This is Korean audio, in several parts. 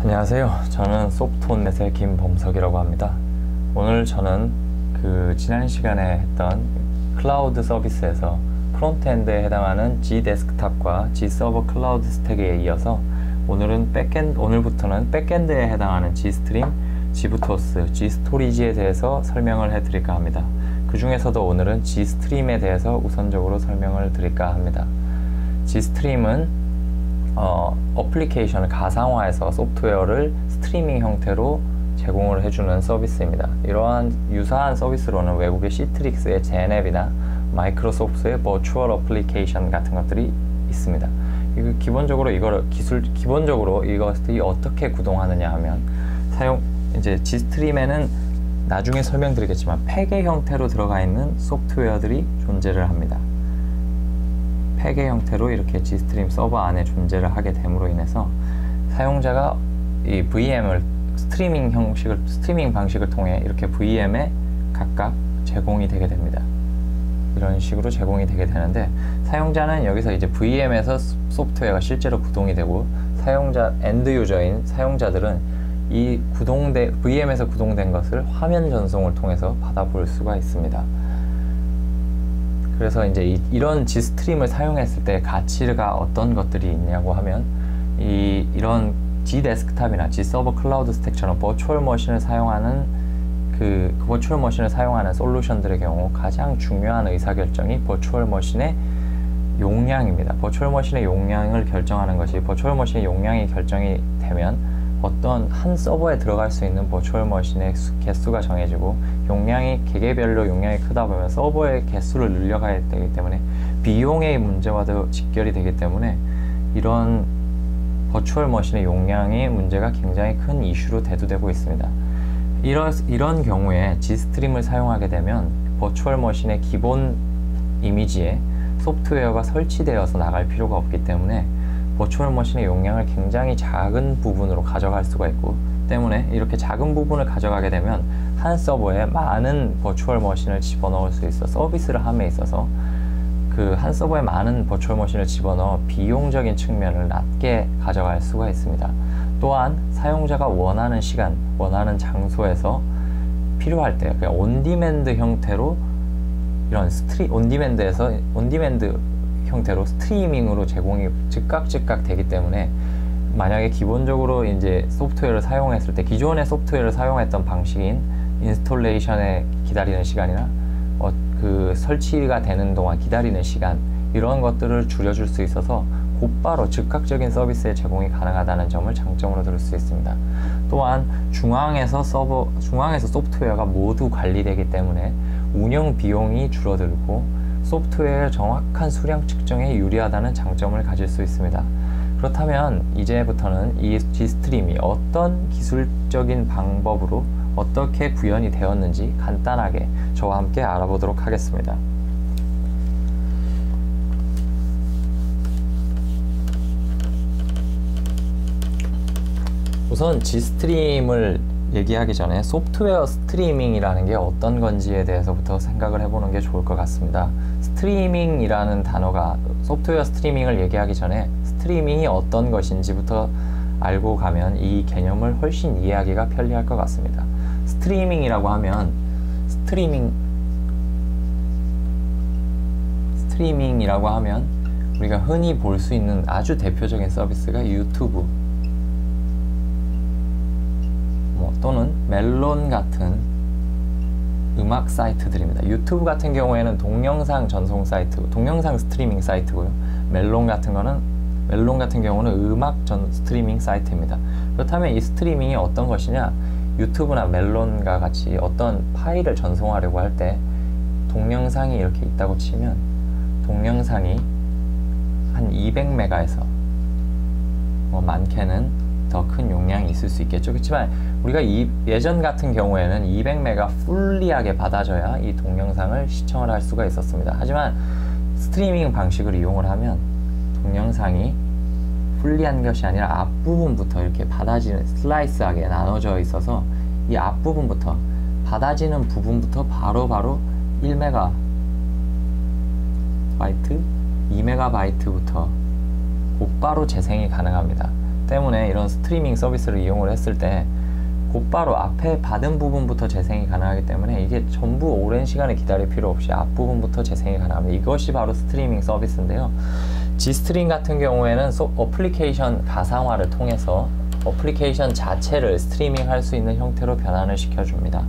안녕하세요. 저는 소프트온넷의 김범석이라고 합니다. 오늘 저는 지난 시간에 했던 클라우드 서비스에서 프론트엔드에 해당하는 G데스크탑과 G서버 클라우드 스택에 이어서 오늘부터는 백엔드에 해당하는 G스트림, G부토스, G스토리지에 대해서 설명을 해드릴까 합니다. 그 중에서도 오늘은 G스트림에 대해서 우선적으로 설명을 드릴까 합니다. G스트림은 어플리케이션을 가상화해서 소프트웨어를 스트리밍 형태로 제공을 해주는 서비스입니다. 이러한 유사한 서비스로는 외국의 시트릭스의 제넵이나 마이크로소프트의 버추얼 어플리케이션 같은 것들이 있습니다. 기본적으로 이것들이 어떻게 구동하느냐 하면 이제 G스트림에는 나중에 설명드리겠지만 팩의 형태로 들어가 있는 소프트웨어들이 존재를 합니다. 팩의 형태로 이렇게 G스트림 서버 안에 존재를 하게 됨으로 인해서 사용자가 이 VM을 스트리밍 방식을 통해 이렇게 VM에 각각 제공이 되게 됩니다. 이런 식으로 제공이 되게 되는데, 사용자는 여기서 이제 VM에서 소프트웨어가 실제로 구동이 되고, 엔드 유저인 사용자들은 이 VM에서 구동된 것을 화면 전송을 통해서 받아볼 수가 있습니다. 그래서 이제 이런 G스트림을 사용했을 때 가치가 어떤 것들이 있냐고 하면, 이런 G데스크탑이나 G서버 클라우드 스택처럼 버추얼 머신을 사용하는 버추얼 머신을 사용하는 솔루션들의 경우 가장 중요한 의사결정이 버추얼 머신의 용량입니다. 버추얼 머신의 용량을 결정하는 것이, 버추얼 머신의 용량이 결정이 되면 어떤 한 서버에 들어갈 수 있는 버추얼 머신의 개수가 정해지고, 개개별로 용량이 크다 보면 서버의 개수를 늘려가야 되기 때문에 비용의 문제와도 직결이 되기 때문에 이런 버추얼 머신의 용량의 문제가 굉장히 큰 이슈로 대두되고 있습니다. 이런 경우에 G스트림을 사용하게 되면 버추얼 머신의 기본 이미지에 소프트웨어가 설치되어서 나갈 필요가 없기 때문에 버추얼 머신의 용량을 굉장히 작은 부분으로 가져갈 수가 있고, 때문에 이렇게 작은 부분을 가져가게 되면 한 서버에 많은 버추얼 머신을 집어넣을 수 있어 서비스를 함에 있어서 한 서버에 많은 버추얼 머신을 집어넣어 비용적인 측면을 낮게 가져갈 수가 있습니다. 또한 사용자가 원하는 시간, 원하는 장소에서 필요할 때 그냥 온디맨드 형태로 온디맨드 형태로 스트리밍으로 제공이 즉각 되기 때문에, 만약에 기본적으로 이제 소프트웨어를 사용했을 때 기존의 소프트웨어를 사용했던 방식인 인스톨레이션에 기다리는 시간이나 설치가 되는 동안 기다리는 시간, 이런 것들을 줄여줄 수 있어서 곧바로 즉각적인 서비스의 제공이 가능하다는 점을 장점으로 들을 수 있습니다. 또한 중앙에서 소프트웨어가 모두 관리되기 때문에 운영 비용이 줄어들고 소프트웨어의 정확한 수량 측정에 유리하다는 장점을 가질 수 있습니다. 그렇다면 이제부터는 이 G스트림이 어떤 기술적인 방법으로 어떻게 구현이 되었는지 간단하게 저와 함께 알아보도록 하겠습니다. 우선 G스트림을 얘기하기 전에 소프트웨어 스트리밍이라는 게 어떤 건지에 대해서부터 생각을 해보는 게 좋을 것 같습니다. 스트리밍이라는 단어가, 소프트웨어 스트리밍을 얘기하기 전에 스트리밍이 어떤 것인지부터 알고 가면 이 개념을 훨씬 이해하기가 편리할 것 같습니다. 스트리밍이라고 하면 우리가 흔히 볼 수 있는 아주 대표적인 서비스가 유튜브 또는 멜론 같은 음악 사이트들입니다. 유튜브 같은 경우에는 동영상 전송 사이트, 동영상 스트리밍 사이트고요. 멜론 같은 경우는 음악 스트리밍 사이트입니다. 그렇다면 이 스트리밍이 어떤 것이냐? 유튜브나 멜론과 같이 어떤 파일을 전송하려고 할 때 동영상이 이렇게 있다고 치면 동영상이 한 200메가에서 많게는 더 큰 용량이 있을 수 있겠죠. 그렇지만 우리가 예전 같은 경우에는 200메가 풀리하게 받아줘야 이 동영상을 시청을 할 수가 있었습니다. 하지만 스트리밍 방식을 이용을 하면 동영상이 풀리한 것이 아니라 앞부분부터 이렇게 받아지는 슬라이스하게 나눠져 있어서 이 앞부분부터 받아지는 부분부터 바로 1메가바이트, 2메가바이트부터 곧바로 재생이 가능합니다. 때문에 이런 스트리밍 서비스를 이용을 했을 때 곧바로 앞에 받은 부분부터 재생이 가능하기 때문에 이게 전부 오랜 시간을 기다릴 필요 없이 앞부분부터 재생이 가능합니다. 이것이 바로 스트리밍 서비스인데요. Gstream 같은 경우에는 어플리케이션 가상화를 통해서 어플리케이션 자체를 스트리밍 할 수 있는 형태로 변환을 시켜줍니다.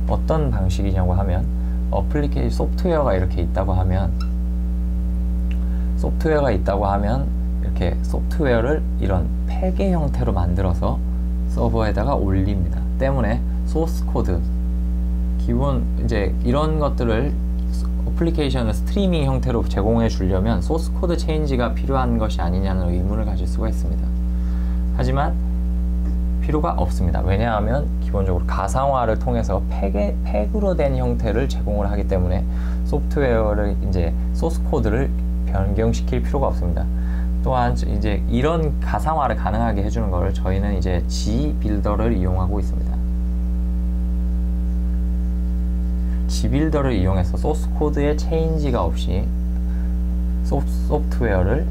어떤 방식이냐고 하면 어플리케이션 소프트웨어가 이렇게 있다고 하면 이렇게 소프트웨어를 이런 팩의 형태로 만들어서 서버에다가 올립니다. 때문에 소스 코드 기본 이제 이런 것들을 어플리케이션을 스트리밍 형태로 제공해 주려면 소스 코드 체인지가 필요한 것이 아니냐는 의문을 가질 수가 있습니다. 하지만 필요가 없습니다. 왜냐하면 기본적으로 가상화를 통해서 팩으로 된 형태를 제공을 하기 때문에 소프트웨어를 이제 소스 코드를 변경시킬 필요가 없습니다. 또한 이제 이런 가상화를 가능하게 해주는 걸 저희는 이제 G빌더를 이용하고 있습니다. G빌더를 이용해서 소스 코드의 체인지가 없이 소프트웨어를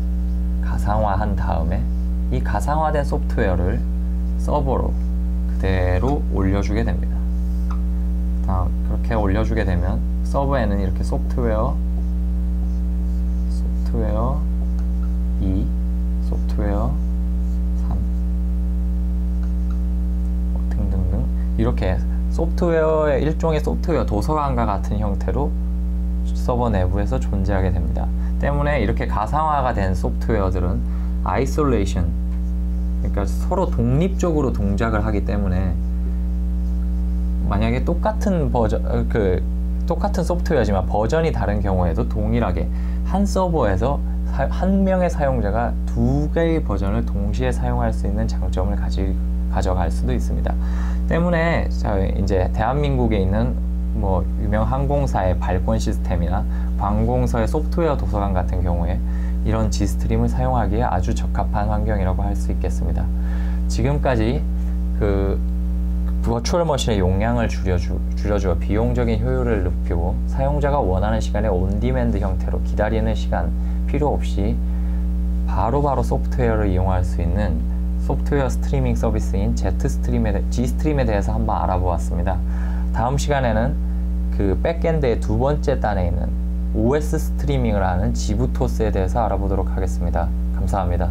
가상화한 다음에 이 가상화된 소프트웨어를 서버로 그대로 올려주게 됩니다. 그렇게 올려주게 되면 서버에는 이렇게 소프트웨어 2, 소프트웨어 3 등등등 이렇게 소프트웨어의 일종의 소프트웨어 도서관과 같은 형태로 서버 내부에서 존재하게 됩니다. 때문에 이렇게 가상화가 된 소프트웨어들은 아이솔레이션, 그러니까 서로 독립적으로 동작을 하기 때문에 만약에 똑같은 똑같은 소프트웨어지만 버전이 다른 경우에도 동일하게 한 서버에서 한 명의 사용자가 두 개의 버전을 동시에 사용할 수 있는 장점을 가져갈 수도 있습니다. 때문에 이제 대한민국에 있는 뭐 유명 항공사의 발권 시스템이나 관공서의 소프트웨어 도서관 같은 경우에 이런 Gstream을 사용하기에 아주 적합한 환경이라고 할 수 있겠습니다. 지금까지 버추얼 머신의 용량을 줄여주어 비용적인 효율을 높이고 사용자가 원하는 시간에 온디맨드 형태로 기다리는 시간 필요 없이 바로바로 소프트웨어를 이용할 수 있는 소프트웨어 스트리밍 서비스인 Gstream에 대해서 한번 알아보았습니다. 다음 시간에는 그 백엔드의 두 번째 단에 있는 OS 스트리밍을 하는 지부토스에 대해서 알아보도록 하겠습니다. 감사합니다.